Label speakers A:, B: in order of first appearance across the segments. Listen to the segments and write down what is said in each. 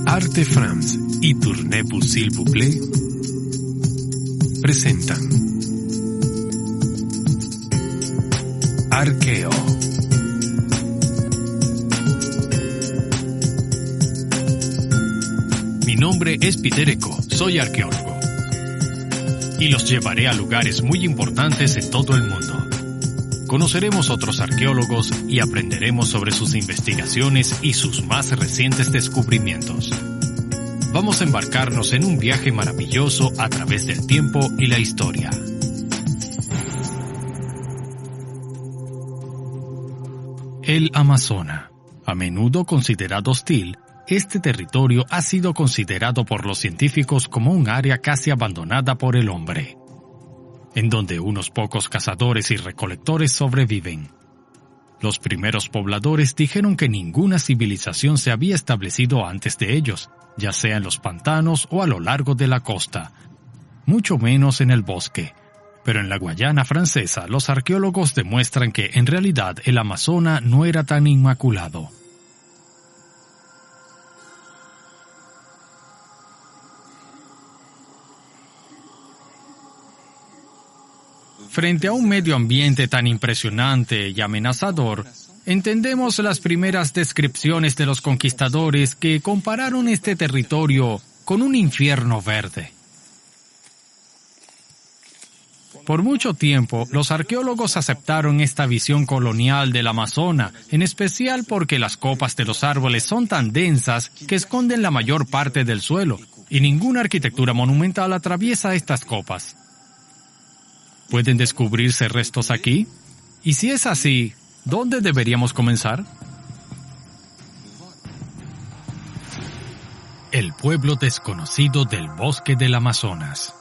A: Arte France y Tournez-vous s'il vous plaît presentan Arqueo. Mi nombre es Peter Eco, soy arqueólogo. Y los llevaré a lugares muy importantes en todo el mundo. Conoceremos otros arqueólogos y aprenderemos sobre sus investigaciones y sus más recientes descubrimientos. Vamos a embarcarnos en un viaje maravilloso a través del tiempo y la historia. El Amazonas. A menudo considerado hostil, este territorio ha sido considerado por los científicos como un área casi abandonada por el hombre, en donde unos pocos cazadores y recolectores sobreviven. Los primeros pobladores dijeron que ninguna civilización se había establecido antes de ellos, ya sea en los pantanos o a lo largo de la costa, mucho menos en el bosque. Pero en la Guayana Francesa, los arqueólogos demuestran que en realidad el Amazonas no era tan inmaculado. Frente a un medio ambiente tan impresionante y amenazador, entendemos las primeras descripciones de los conquistadores que compararon este territorio con un infierno verde. Por mucho tiempo, los arqueólogos aceptaron esta visión colonial del Amazonas, en especial porque las copas de los árboles son tan densas que esconden la mayor parte del suelo, y ninguna arquitectura monumental atraviesa estas copas. ¿Pueden descubrirse restos aquí? Y si es así, ¿dónde deberíamos comenzar? El pueblo desconocido del bosque del Amazonas.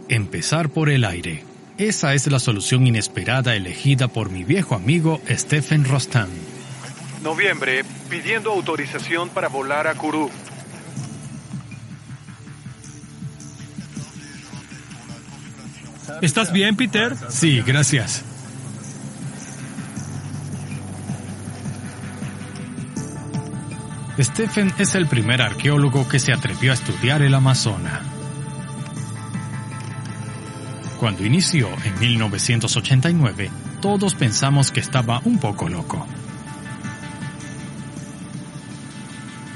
A: Empezar por el aire. Esa es la solución inesperada elegida por mi viejo amigo Stephen Rostand.
B: Noviembre, pidiendo autorización para volar a Kourou.
C: ¿Estás bien, Peter?
A: Sí, gracias. Stephen es el primer arqueólogo que se atrevió a estudiar el Amazonas. Cuando inició en 1989, todos pensamos que estaba un poco loco.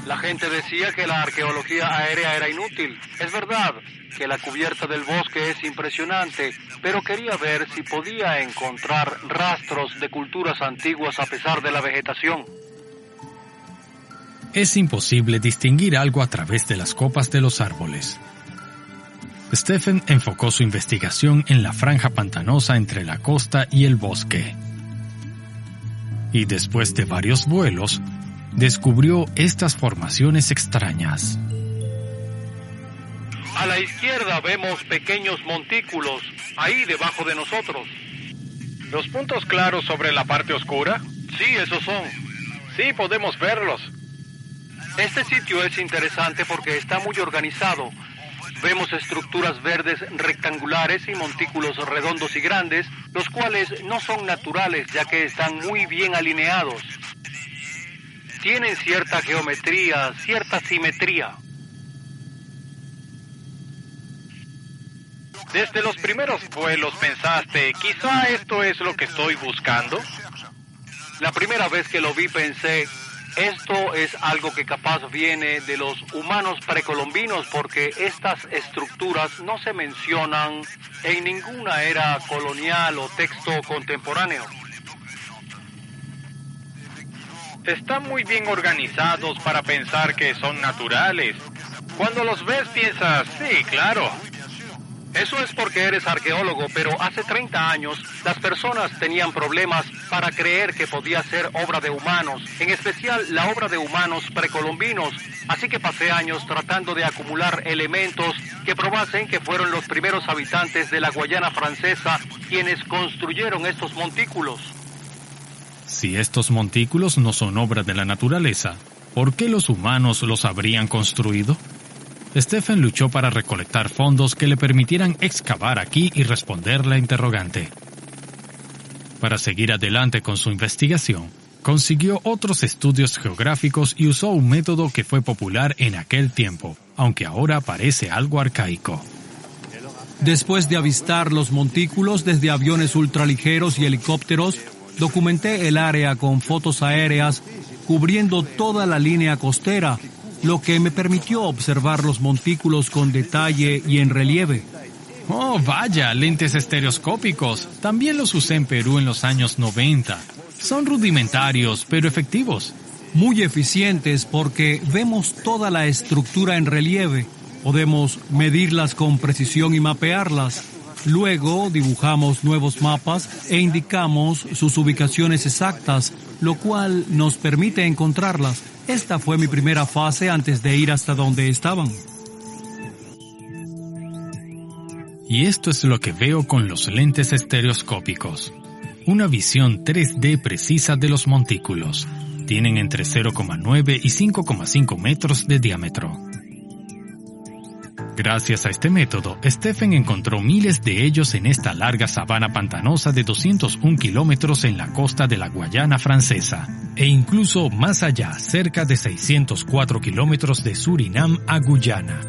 D: La gente decía que la arqueología aérea era inútil. Es verdad que la cubierta del bosque es impresionante, pero quería ver si podía encontrar rastros de culturas antiguas a pesar de la vegetación.
A: Es imposible distinguir algo a través de las copas de los árboles. Stephen enfocó su investigación en la franja pantanosa entre la costa y el bosque. Y después de varios vuelos, descubrió estas formaciones extrañas.
D: A la izquierda vemos pequeños montículos, ahí debajo de nosotros.
B: ¿Los puntos claros sobre la parte oscura?
D: Sí, esos son.
B: Sí, podemos verlos.
D: Este sitio es interesante porque está muy organizado. Vemos estructuras verdes rectangulares y montículos redondos y grandes, los cuales no son naturales ya que están muy bien alineados. Tienen cierta geometría, cierta simetría.
B: Desde los primeros vuelos pensaste, quizá esto es lo que estoy buscando.
D: La primera vez que lo vi pensé, esto es algo que capaz viene de los humanos precolombinos porque estas estructuras no se mencionan en ninguna era colonial o texto contemporáneo.
B: Están muy bien organizados para pensar que son naturales. Cuando los ves piensas, sí, claro.
D: Eso es porque eres arqueólogo, pero hace 30 años las personas tenían problemas para creer que podía ser obra de humanos, en especial la obra de humanos precolombinos. Así que pasé años tratando de acumular elementos que probasen que fueron los primeros habitantes de la Guayana Francesa quienes construyeron estos montículos.
A: Si estos montículos no son obra de la naturaleza, ¿por qué los humanos los habrían construido? Stephen luchó para recolectar fondos que le permitieran excavar aquí y responder la interrogante. Para seguir adelante con su investigación, consiguió otros estudios geográficos y usó un método que fue popular en aquel tiempo, aunque ahora parece algo arcaico.
C: Después de avistar los montículos desde aviones ultraligeros y helicópteros, documenté el área con fotos aéreas cubriendo toda la línea costera, lo que me permitió observar los montículos con detalle y en relieve.
A: Oh, vaya, lentes estereoscópicos. También los usé en Perú en los años 90. Son rudimentarios, pero efectivos.
C: Muy eficientes porque vemos toda la estructura en relieve. Podemos medirlas con precisión y mapearlas. Luego dibujamos nuevos mapas e indicamos sus ubicaciones exactas, lo cual nos permite encontrarlas. Esta fue mi primera fase antes de ir hasta donde estaban.
A: Y esto es lo que veo con los lentes estereoscópicos. Una visión 3D precisa de los montículos. Tienen entre 0,9 y 5,5 metros de diámetro. Gracias a este método, Stephen encontró miles de ellos en esta larga sabana pantanosa de 201 kilómetros en la costa de la Guayana Francesa, e incluso más allá, cerca de 604 kilómetros de Surinam a Guyana.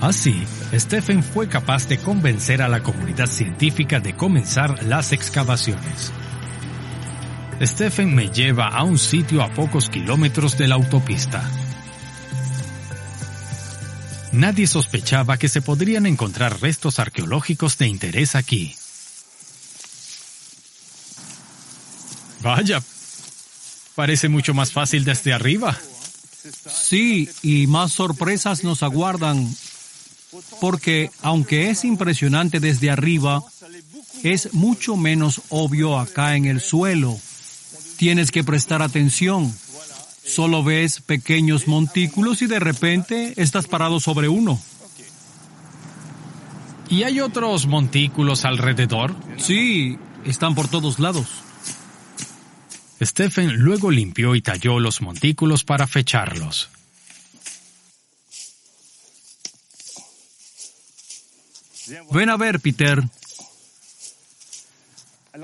A: Así, Stephen fue capaz de convencer a la comunidad científica de comenzar las excavaciones. Stephen me lleva a un sitio a pocos kilómetros de la autopista. Nadie sospechaba que se podrían encontrar restos arqueológicos de interés aquí. Vaya, parece mucho más fácil desde arriba.
C: Sí, y más sorpresas nos aguardan. Porque, aunque es impresionante desde arriba, es mucho menos obvio acá en el suelo. Tienes que prestar atención. Solo ves pequeños montículos y de repente estás parado sobre uno.
A: ¿Y hay otros montículos alrededor?
C: Sí, están por todos lados.
A: Stephen luego limpió y talló los montículos para fecharlos.
C: Ven a ver, Peter.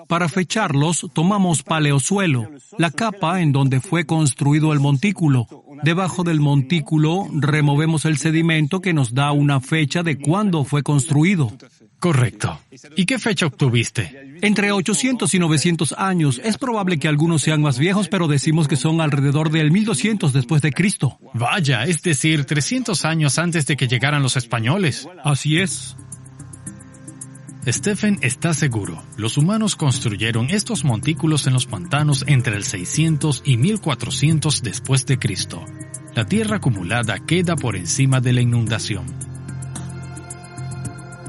C: Para fecharlos, tomamos paleosuelo, la capa en donde fue construido el montículo. Debajo del montículo removemos el sedimento que nos da una fecha de cuándo fue construido.
A: Correcto. ¿Y qué fecha obtuviste?
C: Entre 800 y 900 años. Es probable que algunos sean más viejos, pero decimos que son alrededor del 1200 después de Cristo.
A: Vaya, es decir, 300 años antes de que llegaran los españoles.
C: Así es.
A: Stephen está seguro. Los humanos construyeron estos montículos en los pantanos entre el 600 y 1400 después de Cristo. La tierra acumulada queda por encima de la inundación.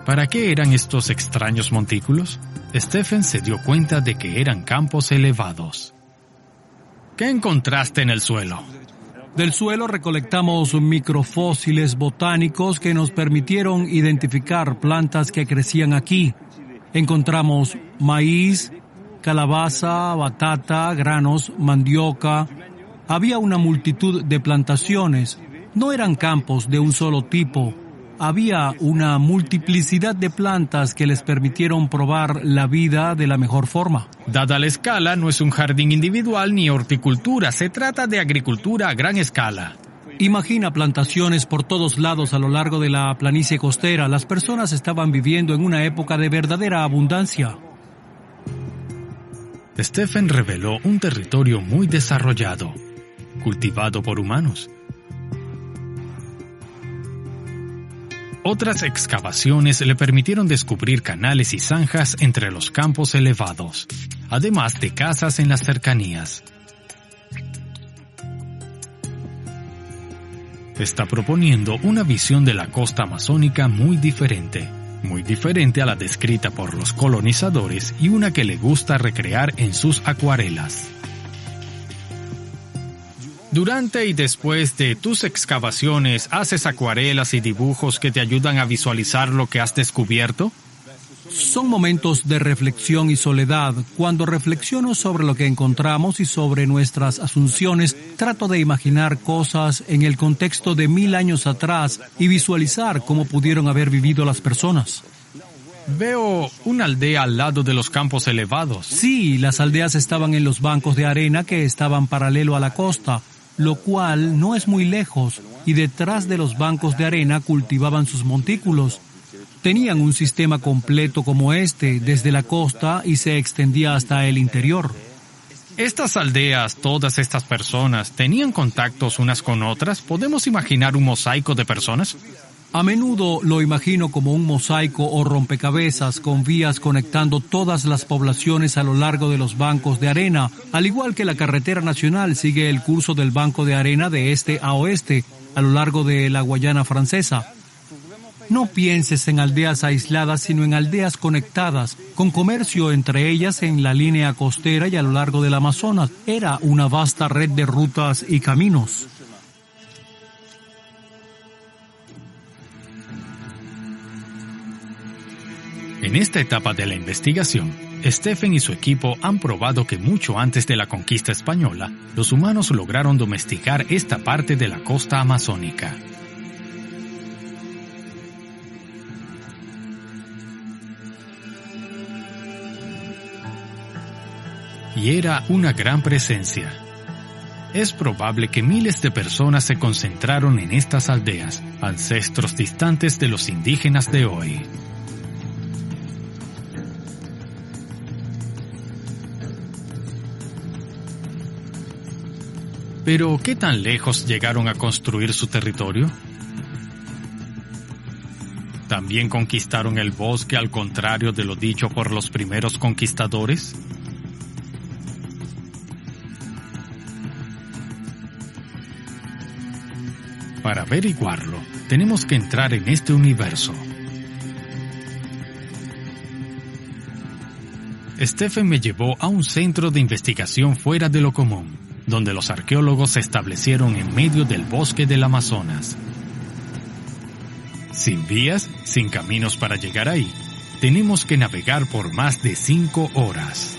A: ¿Para qué eran estos extraños montículos? Stephen se dio cuenta de que eran campos elevados. ¿Qué encontraste en el suelo?
C: Del suelo recolectamos microfósiles botánicos que nos permitieron identificar plantas que crecían aquí. Encontramos maíz, calabaza, batata, granos, mandioca. Había una multitud de plantaciones. No eran campos de un solo tipo. Había una multiplicidad de plantas que les permitieron probar la vida de la mejor forma.
A: Dada la escala, no es un jardín individual ni horticultura, se trata de agricultura a gran escala.
C: Imagina plantaciones por todos lados a lo largo de la planicie costera. Las personas estaban viviendo en una época de verdadera abundancia.
A: Stephen reveló un territorio muy desarrollado, cultivado por humanos. Otras excavaciones le permitieron descubrir canales y zanjas entre los campos elevados, además de casas en las cercanías. Está proponiendo una visión de la costa amazónica muy diferente a la descrita por los colonizadores y una que le gusta recrear en sus acuarelas. Durante y después de tus excavaciones, ¿haces acuarelas y dibujos que te ayudan a visualizar lo que has descubierto?
C: Son momentos de reflexión y soledad. Cuando reflexiono sobre lo que encontramos y sobre nuestras asunciones, trato de imaginar cosas en el contexto de 1000 años atrás y visualizar cómo pudieron haber vivido las personas.
A: Veo una aldea al lado de los campos elevados.
C: Sí, las aldeas estaban en los bancos de arena que estaban paralelo a la costa, lo cual no es muy lejos, y detrás de los bancos de arena cultivaban sus montículos. Tenían un sistema completo como este, desde la costa y se extendía hasta el interior.
A: Estas aldeas, todas estas personas, ¿tenían contactos unas con otras? ¿Podemos imaginar un mosaico de personas?
C: A menudo lo imagino como un mosaico o rompecabezas con vías conectando todas las poblaciones a lo largo de los bancos de arena, al igual que la carretera nacional sigue el curso del banco de arena de este a oeste, a lo largo de la Guayana Francesa. No pienses en aldeas aisladas, sino en aldeas conectadas, con comercio entre ellas en la línea costera y a lo largo del Amazonas. Era una vasta red de rutas y caminos.
A: En esta etapa de la investigación, Stephen y su equipo han probado que mucho antes de la conquista española, los humanos lograron domesticar esta parte de la costa amazónica. Y era una gran presencia. Es probable que miles de personas se concentraron en estas aldeas, ancestros distantes de los indígenas de hoy. Pero, ¿qué tan lejos llegaron a construir su territorio? ¿También conquistaron el bosque al contrario de lo dicho por los primeros conquistadores? Para averiguarlo, tenemos que entrar en este universo. Stephen me llevó a un centro de investigación fuera de lo común, donde los arqueólogos se establecieron en medio del bosque del Amazonas. Sin vías, sin caminos para llegar ahí, tenemos que navegar por más de 5 horas.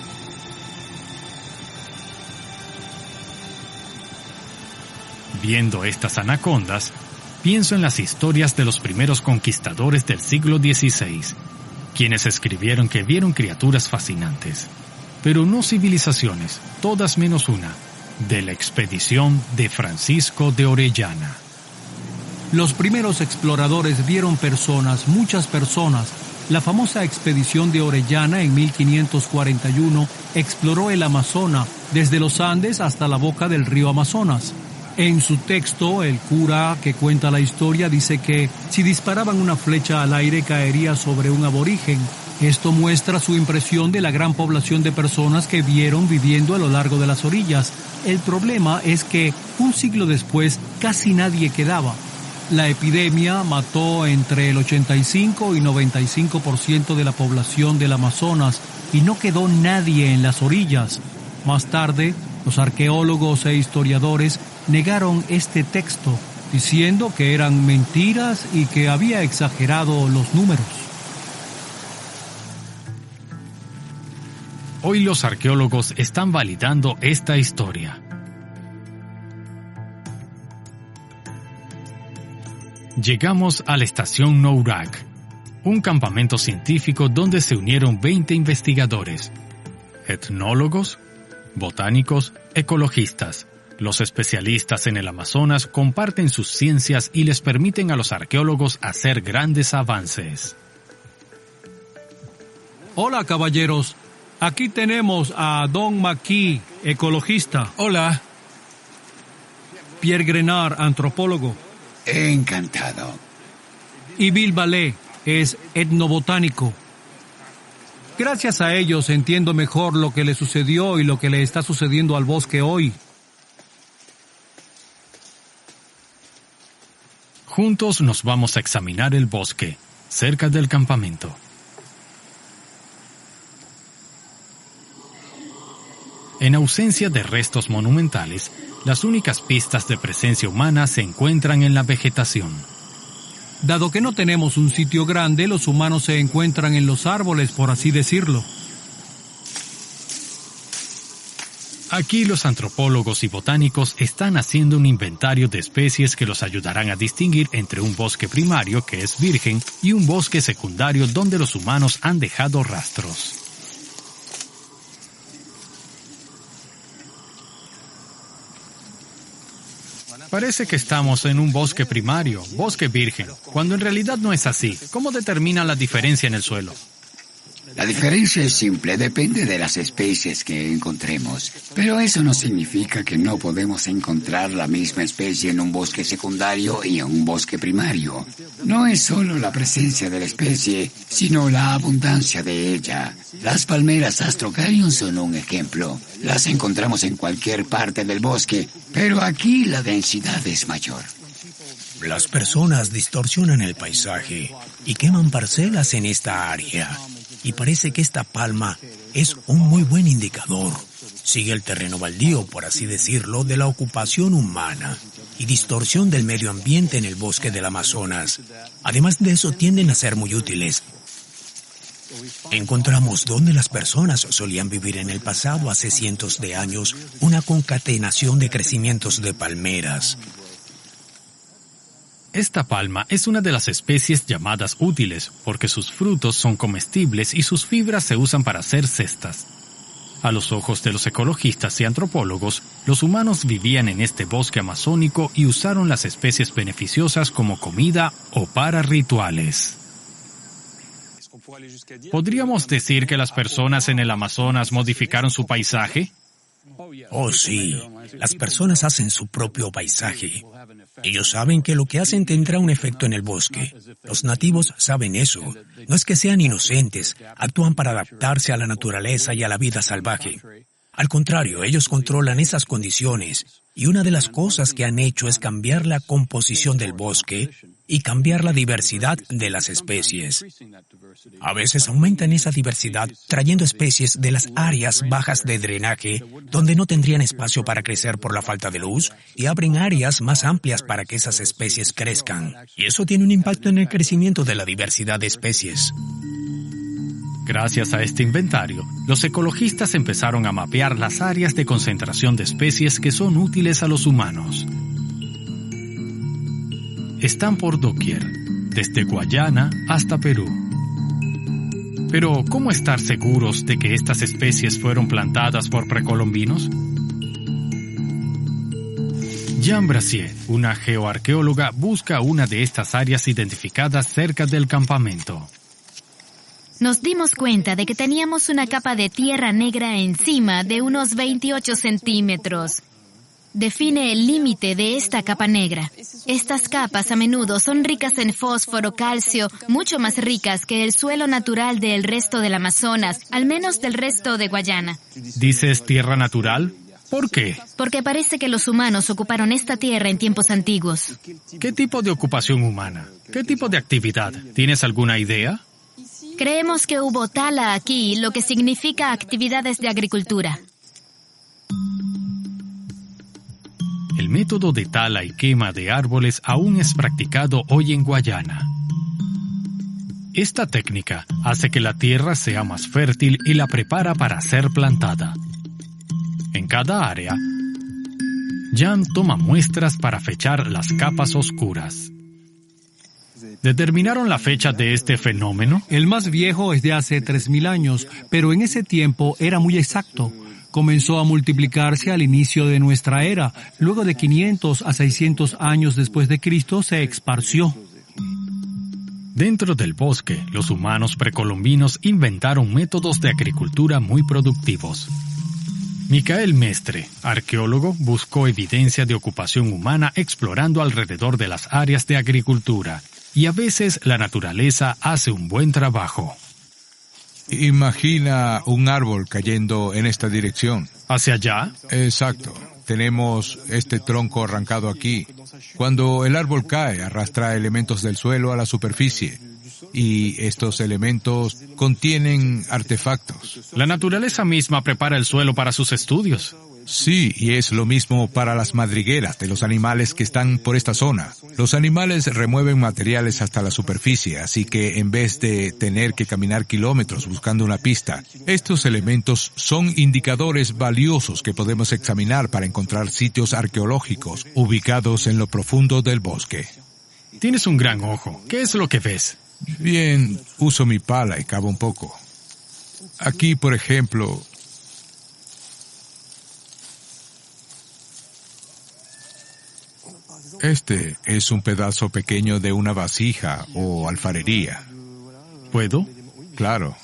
A: Viendo estas anacondas, pienso en las historias de los primeros conquistadores del siglo XVI, quienes escribieron que vieron criaturas fascinantes, pero no civilizaciones, todas menos una, de la expedición de Francisco de Orellana.
C: Los primeros exploradores vieron personas, muchas personas. La famosa expedición de Orellana en 1541 exploró el Amazonas, desde los Andes hasta la boca del río Amazonas. En su texto, el cura que cuenta la historia dice que si disparaban una flecha al aire caería sobre un aborigen. Esto muestra su impresión de la gran población de personas que vieron viviendo a lo largo de las orillas. El problema es que un siglo después casi nadie quedaba. La epidemia mató entre el 85 y 95% de la población del Amazonas y no quedó nadie en las orillas. Más tarde, los arqueólogos e historiadores negaron este texto, diciendo que eran mentiras y que había exagerado los números.
A: Hoy los arqueólogos están validando esta historia. Llegamos a la estación Nourak, un campamento científico donde se unieron 20 investigadores, etnólogos, botánicos, ecologistas. Los especialistas en el Amazonas comparten sus ciencias y les permiten a los arqueólogos hacer grandes avances.
C: Hola, caballeros. Aquí tenemos a Don Maquis, ecologista.
E: Hola.
C: Pierre Grenard, antropólogo.
E: Encantado.
C: Y Bill Ballet es etnobotánico. Gracias a ellos entiendo mejor lo que le sucedió y lo que le está sucediendo al bosque hoy.
A: Juntos nos vamos a examinar el bosque, cerca del campamento. En ausencia de restos monumentales, las únicas pistas de presencia humana se encuentran en la vegetación.
C: Dado que no tenemos un sitio grande, los humanos se encuentran en los árboles, por así decirlo.
A: Aquí los antropólogos y botánicos están haciendo un inventario de especies que los ayudarán a distinguir entre un bosque primario, que es virgen, y un bosque secundario donde los humanos han dejado rastros. Parece que estamos en un bosque primario, bosque virgen, cuando en realidad no es así. ¿Cómo determinan la diferencia en el suelo?
E: La diferencia es simple, depende de las especies que encontremos. Pero eso no significa que no podemos encontrar la misma especie en un bosque secundario y en un bosque primario. No es solo la presencia de la especie, sino la abundancia de ella. Las palmeras Astrocarium son un ejemplo. Las encontramos en cualquier parte del bosque, pero aquí la densidad es mayor.
F: Las personas distorsionan el paisaje y queman parcelas en esta área. Y parece que esta palma es un muy buen indicador. Sigue el terreno baldío, por así decirlo, de la ocupación humana y distorsión del medio ambiente en el bosque del Amazonas. Además de eso, tienden a ser muy útiles. Encontramos donde las personas solían vivir en el pasado, hace cientos de años, una concatenación de crecimientos de palmeras.
A: Esta palma es una de las especies llamadas útiles porque sus frutos son comestibles y sus fibras se usan para hacer cestas. A los ojos de los ecologistas y antropólogos, los humanos vivían en este bosque amazónico y usaron las especies beneficiosas como comida o para rituales. ¿Podríamos decir que las personas en el Amazonas modificaron su paisaje?
F: Oh, sí. Las personas hacen su propio paisaje. Ellos saben que lo que hacen tendrá un efecto en el bosque. Los nativos saben eso. No es que sean inocentes, actúan para adaptarse a la naturaleza y a la vida salvaje. Al contrario, ellos controlan esas condiciones. Y una de las cosas que han hecho es cambiar la composición del bosque y cambiar la diversidad de las especies. A veces aumentan esa diversidad trayendo especies de las áreas bajas de drenaje donde no tendrían espacio para crecer por la falta de luz y abren áreas más amplias para que esas especies crezcan. Y eso tiene un impacto en el crecimiento de la diversidad de especies.
A: Gracias a este inventario, los ecologistas empezaron a mapear las áreas de concentración de especies que son útiles a los humanos. Están por doquier, desde Guayana hasta Perú. Pero, ¿cómo estar seguros de que estas especies fueron plantadas por precolombinos? Jean Brassier, una geoarqueóloga, busca una de estas áreas identificadas cerca del campamento.
G: Nos dimos cuenta de que teníamos una capa de tierra negra encima de unos 28 centímetros. Define el límite de esta capa negra. Estas capas a menudo son ricas en fósforo, calcio, mucho más ricas que el suelo natural del resto del Amazonas, al menos del resto de Guayana.
A: ¿Dices tierra natural? ¿Por qué?
G: Porque parece que los humanos ocuparon esta tierra en tiempos antiguos.
A: ¿Qué tipo de ocupación humana? ¿Qué tipo de actividad? ¿Tienes alguna idea?
G: Creemos que hubo tala aquí, lo que significa actividades de agricultura.
A: El método de tala y quema de árboles aún es practicado hoy en Guayana. Esta técnica hace que la tierra sea más fértil y la prepara para ser plantada. En cada área, Jan toma muestras para fechar las capas oscuras. ¿Determinaron la fecha de este fenómeno?
C: El más viejo es de hace 3.000 años, pero en ese tiempo era muy exacto. Comenzó a multiplicarse al inicio de nuestra era. Luego de 500 a 600 años después de Cristo se esparció.
A: Dentro del bosque, los humanos precolombinos inventaron métodos de agricultura muy productivos. Micael Mestre, arqueólogo, buscó evidencia de ocupación humana explorando alrededor de las áreas de agricultura. Y a veces la naturaleza hace un buen trabajo.
H: Imagina un árbol cayendo en esta dirección.
A: ¿Hacia allá?
H: Exacto. Tenemos este tronco arrancado aquí. Cuando el árbol cae, arrastra elementos del suelo a la superficie. Y estos elementos contienen artefactos.
A: La naturaleza misma prepara el suelo para sus estudios.
H: Sí, y es lo mismo para las madrigueras de los animales que están por esta zona. Los animales remueven materiales hasta la superficie, así que en vez de tener que caminar kilómetros buscando una pista, estos elementos son indicadores valiosos que podemos examinar para encontrar sitios arqueológicos ubicados en lo profundo del bosque.
A: Tienes un gran ojo. ¿Qué es lo que ves?
H: Bien, uso mi pala y cavo un poco. Aquí, por ejemplo, este es un pedazo pequeño de una vasija o alfarería.
A: ¿Puedo?
H: Claro.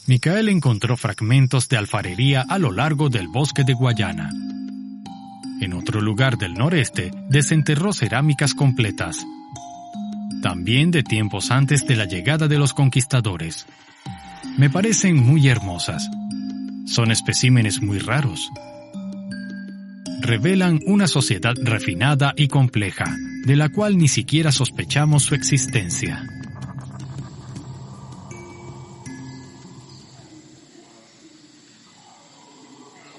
A: Michael encontró fragmentos de alfarería a lo largo del bosque de Guayana. En otro lugar del noreste, desenterró cerámicas completas. También de tiempos antes de la llegada de los conquistadores. Me parecen muy hermosas. Son especímenes muy raros. Revelan una sociedad refinada y compleja, de la cual ni siquiera sospechamos su existencia.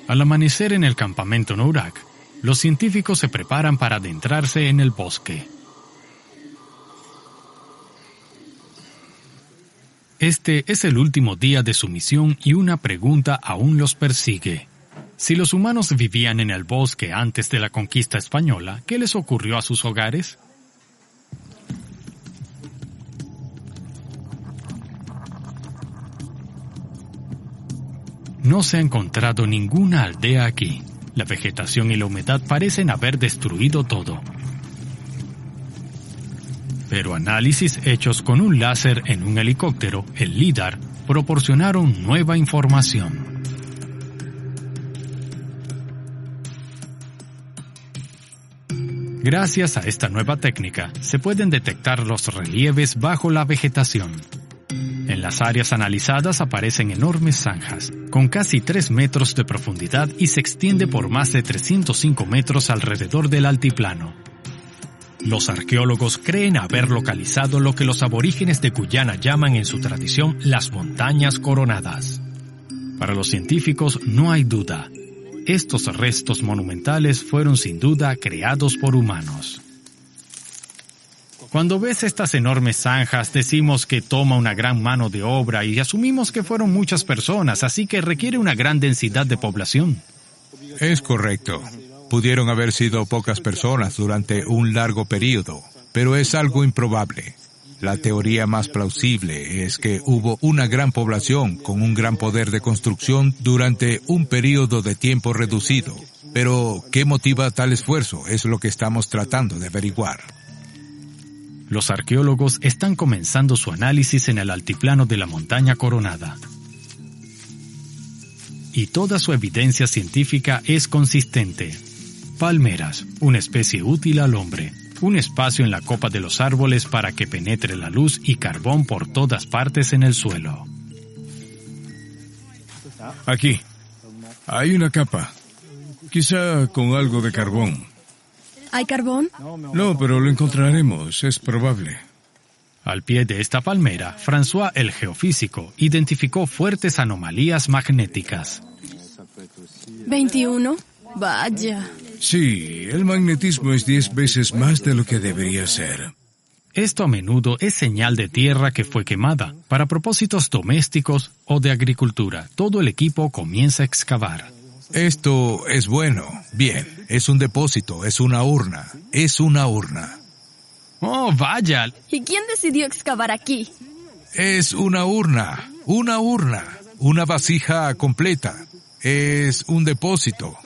A: Al amanecer en el campamento Nourak, los científicos se preparan para adentrarse en el bosque. Este es el último día de su misión y una pregunta aún los persigue. Si los humanos vivían en el bosque antes de la conquista española, ¿qué les ocurrió a sus hogares? No se ha encontrado ninguna aldea aquí. La vegetación y la humedad parecen haber destruido todo. Pero análisis hechos con un láser en un helicóptero, el LIDAR, proporcionaron nueva información. Gracias a esta nueva técnica, se pueden detectar los relieves bajo la vegetación. En las áreas analizadas aparecen enormes zanjas, con casi 3 metros de profundidad y se extiende por más de 305 metros alrededor del altiplano. Los arqueólogos creen haber localizado lo que los aborígenes de Guyana llaman en su tradición las montañas coronadas. Para los científicos no hay duda. Estos restos monumentales fueron sin duda creados por humanos. Cuando ves estas enormes zanjas, decimos que toma una gran mano de obra y asumimos que fueron muchas personas, así que requiere una gran densidad de población.
H: Es correcto. Pudieron haber sido pocas personas durante un largo periodo, pero es algo improbable. La teoría más plausible es que hubo una gran población con un gran poder de construcción durante un periodo de tiempo reducido. Pero, ¿qué motiva tal esfuerzo? Es lo que estamos tratando de averiguar.
A: Los arqueólogos están comenzando su análisis en el altiplano de la montaña coronada. Y toda su evidencia científica es consistente. Palmeras, una especie útil al hombre. Un espacio en la copa de los árboles para que penetre la luz y carbón por todas partes en el suelo.
I: Aquí. Hay una capa. Quizá con algo de carbón.
J: ¿Hay carbón?
I: No, pero lo encontraremos, es probable.
A: Al pie de esta palmera, François, el geofísico, identificó fuertes anomalías magnéticas.
J: 21. Vaya.
I: Sí, el magnetismo es 10 veces más de lo que debería ser.
A: Esto a menudo es señal de tierra que fue quemada. Para propósitos domésticos o de agricultura, todo el equipo comienza a excavar.
H: Esto es bueno. Bien, es un depósito, es una urna. Es una urna.
A: ¡Oh, vaya!
J: ¿Y quién decidió excavar aquí?
H: Es una urna. Una urna. Una vasija completa. Es un depósito.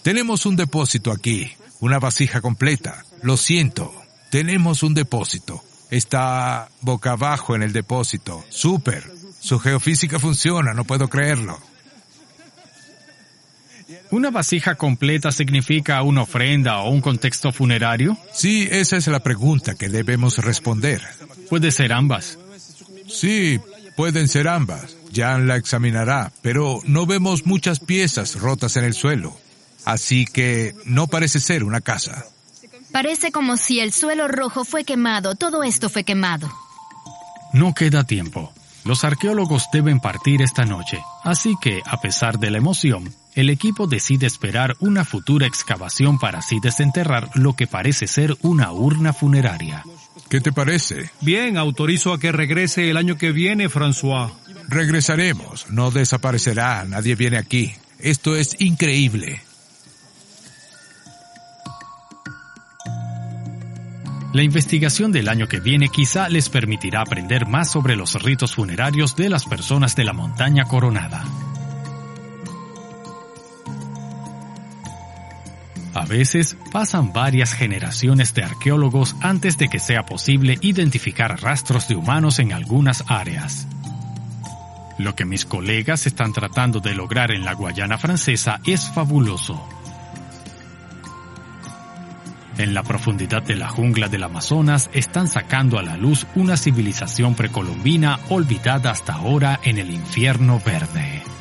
H: Tenemos un depósito aquí. Una vasija completa. Lo siento. Tenemos un depósito. Está boca abajo en el depósito. ¡Súper! Su geofísica funciona, no puedo creerlo.
A: ¿Una vasija completa significa una ofrenda o un contexto funerario?
H: Sí, esa es la pregunta que debemos responder.
A: Puede ser ambas.
H: Sí, pueden ser ambas. Jan la examinará, pero no vemos muchas piezas rotas en el suelo. Así que no parece ser una casa.
G: Parece como si el suelo rojo fue quemado. Todo esto fue quemado.
A: No queda tiempo. Los arqueólogos deben partir esta noche, así que, a pesar de la emoción, el equipo decide esperar una futura excavación para así desenterrar lo que parece ser una urna funeraria.
H: ¿Qué te parece?
C: Bien, autorizo a que regrese el año que viene, François.
H: Regresaremos, no desaparecerá, nadie viene aquí. Esto es increíble.
A: La investigación del año que viene quizá les permitirá aprender más sobre los ritos funerarios de las personas de la montaña coronada. A veces pasan varias generaciones de arqueólogos antes de que sea posible identificar rastros de humanos en algunas áreas. Lo que mis colegas están tratando de lograr en la Guayana Francesa es fabuloso. En la profundidad de la jungla del Amazonas están sacando a la luz una civilización precolombina olvidada hasta ahora en el infierno verde.